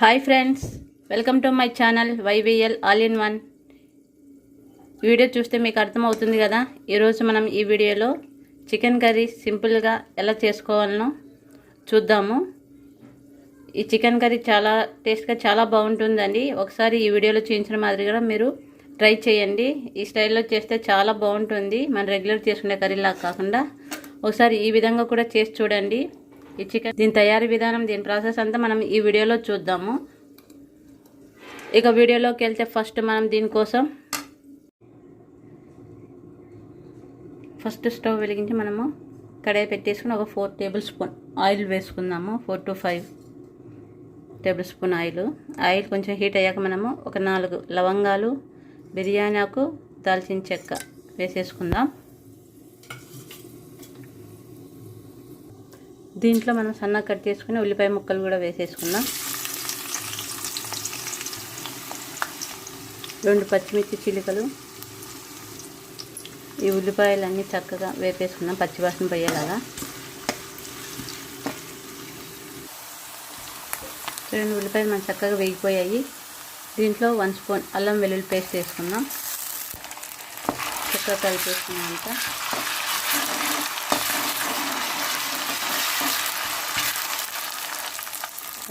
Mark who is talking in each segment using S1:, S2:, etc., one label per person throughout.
S1: Hi friends, welcome to my channel YVL all in one. Video చూస్తే మీకు అర్థమవుతుంది కదా. ఈరోజు మనం ఈ వీడియోలో చికెన్ కర్రీ సింపుల్గా ఎలా చేసుకోవాలనో చూద్దాము. ఈ చికెన్ కర్రీ చాలా టేస్ట్గా చాలా బాగుంటుందండి. ఒకసారి ఈ వీడియోలో చూపించిన మాదిరిగా మీరు ట్రై చేయండి. ఈ స్టైల్లో చేస్తే చాలా బాగుంటుంది. మనం రెగ్యులర్ చేసుకునే కర్రీలా కాకుండా ఒకసారి ఈ విధంగా కూడా చేసి చూడండి. ఈ చికెన్ దీని తయారీ విధానం, దీని ప్రాసెస్ అంతా మనం ఈ వీడియోలో చూద్దాము. ఇక వీడియోలోకి వెళ్తే ఫస్ట్ మనం దీనికోసం స్టవ్ వెలిగించి మనము కడాయి పెట్టేసుకుని ఒక 4 టేబుల్ స్పూన్ ఆయిల్ వేసుకుందాము. 4 to 5 టేబుల్ స్పూన్ ఆయిల్ కొంచెం హీట్ అయ్యాక మనము ఒక 4 లవంగాలు, బిర్యానీ ఆకు, దాల్చిన చెక్క వేసేసుకుందాం. దీంట్లో మనం సన్నగా కట్ చేసుకుని ఉల్లిపాయ ముక్కలు కూడా వేసేసుకుందాం. 2 పచ్చిమిర్చి చీలికలు. ఈ ఉల్లిపాయలన్నీ చక్కగా వేపేసుకుందాం పచ్చివాసన పోయేలాగా. 2 ఉల్లిపాయలు మనం చక్కగా వేగిపోయాయి. దీంట్లో 1 స్పూన్ అల్లం వెల్లుల్లి పేస్ట్ వేసుకుందాం. చక్కగా కలిపేసుకున్నాక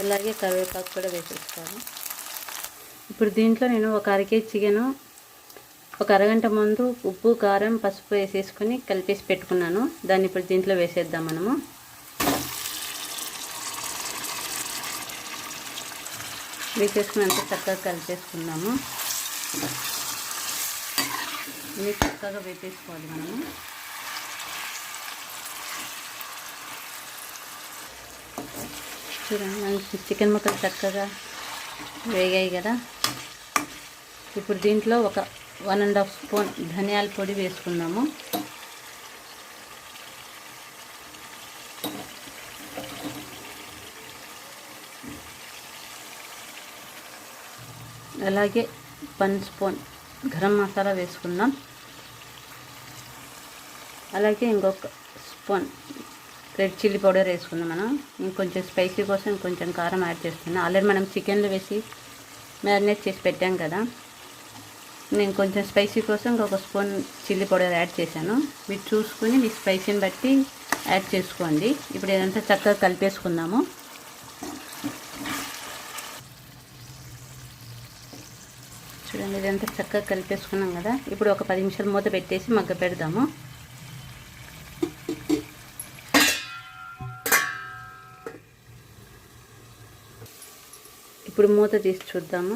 S1: అలాగే కరివేపాకు కూడా వేసేసుకోవాలి. ఇప్పుడు దీంట్లో నేను ఒక 1/2 కేజీ చికెను ఒక అరగంట ముందు ఉప్పు, కారం, పసుపు వేసేసుకొని కలిపేసి పెట్టుకున్నాను. దాన్ని ఇప్పుడు దీంట్లో వేసేద్దాం. మనము వేసేసుకుని అంతా చక్కగా కలిపేసుకుందాము. ఇవి చక్కగా వేపేసుకోవాలి మనము. చూడండి, మనకి చికెన్ ముక్కలు చక్కగా వేగాయి కదా. ఇప్పుడు దీంట్లో ఒక 1.5 స్పూన్ ధనియాల పొడి వేసుకుందాము. అలాగే 1 స్పూన్ గరం మసాలా వేసుకుందాం. అలాగే ఇంకొక స్పూన్ రెడ్ చిల్లీ పౌడర్ వేసుకుందాం. మనం ఇంకొంచెం స్పైసీ కోసం ఇంకొంచెం కారం యాడ్ చేస్తున్నాం. ఆల్రెడీ మనం చికెన్లో వేసి మ్యారినేట్ చేసి పెట్టాం కదా. నేను కొంచెం స్పైసీ కోసం ఇంకొక స్పూన్ చిల్లీ పౌడర్ యాడ్ చేశాను. మీరు చూసుకుని మీ స్పైసీని బట్టి యాడ్ చేసుకోండి. ఇప్పుడు ఇదంతా చక్కగా కలిపేసుకుందాము. చూడండి, ఇదంతా చక్కగా కలిపేసుకున్నాం కదా. ఇప్పుడు ఒక 10 నిమిషాలు మూత పెట్టేసి మగ్గ పెడదాము. ఇప్పుడు మూత తీసి చూద్దాము.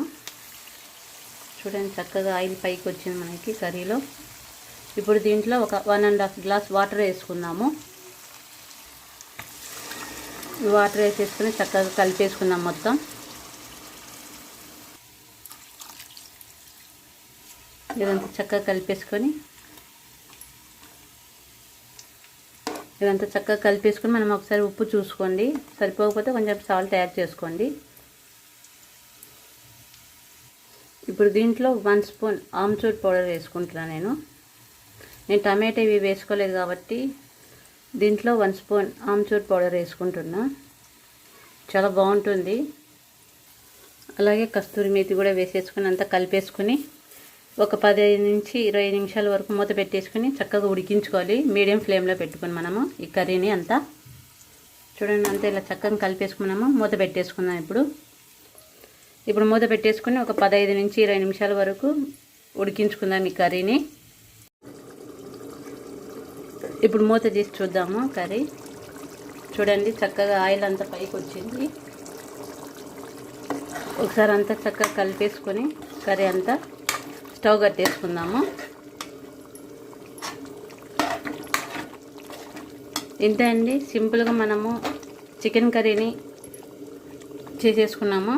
S1: చూడండి, చక్కగా ఆయిల్ పైకి వచ్చింది మనకి కర్రీలో. ఇప్పుడు దీంట్లో ఒక 1.5 గ్లాస్ వాటర్ వేసుకుందాము. వాటర్ వేసేసుకుని చక్కగా కలిపేసుకుందాం మొత్తం. ఇదంతా చక్కగా కలిపేసుకొని మనం ఒకసారి ఉప్పు చూసుకోండి. సరిపోకపోతే కొంచెం సాల్ట్ యాడ్ చేసుకోండి. ఇప్పుడు దీంట్లో 1 స్పూన్ ఆమ్చూర్ పౌడర్ వేసుకుంటున్నాను. నేను టమాటో ఇవి వేసుకోలేదు కాబట్టి దీంట్లో 1 స్పూన్ ఆమ్చూర్ పౌడర్ వేసుకుంటున్నా. చాలా బాగుంటుంది. అలాగే కస్తూరి మేతి కూడా వేసేసుకుని అంతా కలిపేసుకుని ఒక 15 నుంచి 20 నిమిషాల వరకు మూత పెట్టేసుకుని చక్కగా ఉడికించుకోవాలి. మీడియం ఫ్లేమ్లో పెట్టుకుని మనము ఈ కర్రీని అంతా. చూడండి, అంతా ఇలా చక్కగా కలిపేసుకున్నాము. మూత పెట్టేసుకుందాం. ఇప్పుడు మూత పెట్టేసుకుని ఒక 15 నుంచి 20 నిమిషాల వరకు ఉడికించుకుందాం ఈ కర్రీని. ఇప్పుడు మూత తీసి చూద్దాము కర్రీ. చూడండి, చక్కగా ఆయిల్ అంతా పైకి వచ్చింది. ఒకసారి అంతా చక్కగా కలిపేసుకొని కర్రీ అంతా స్టవ్ కట్టేసుకుందాము. ఇంతే అండి, సింపుల్గా మనము చికెన్ కర్రీని చేసేసుకున్నాము.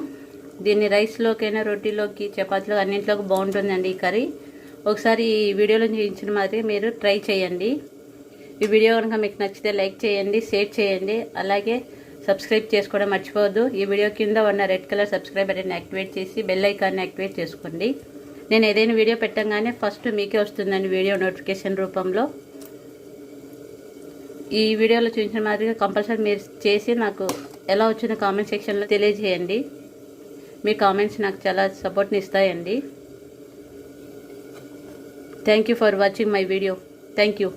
S1: దీన్ని రైస్లోకైనా, రోటీలోకి, చపాతీలో అన్నింటిలోకి బాగుంటుందండి ఈ కర్రీ. ఒకసారి ఈ వీడియోలో చూపించిన మాదిరి మీరు ట్రై చేయండి. ఈ వీడియో కనుక మీకు నచ్చితే లైక్ చేయండి, షేర్ చేయండి, అలాగే సబ్స్క్రైబ్ చేసుకోవడం మర్చిపోవద్దు. ఈ వీడియో కింద ఉన్న రెడ్ కలర్ సబ్స్క్రైబ్ బటన్ని యాక్టివేట్ చేసి బెల్ ఐకాన్ని యాక్టివేట్ చేసుకోండి. నేను ఏదైనా వీడియో పెట్టగానే ఫస్ట్ మీకే వస్తుందండి వీడియో నోటిఫికేషన్ రూపంలో. ఈ వీడియోలో చూపించిన మాదిరిగా కంపల్సరీ మీరు చేసి నాకు ఎలా వచ్చిందో కామెంట్ సెక్షన్లో తెలియజేయండి. మీ కామెంట్స్ నాకు చాలా సపోర్ట్ని ఇస్తాయండి. Thank you for watching my video. Thank you.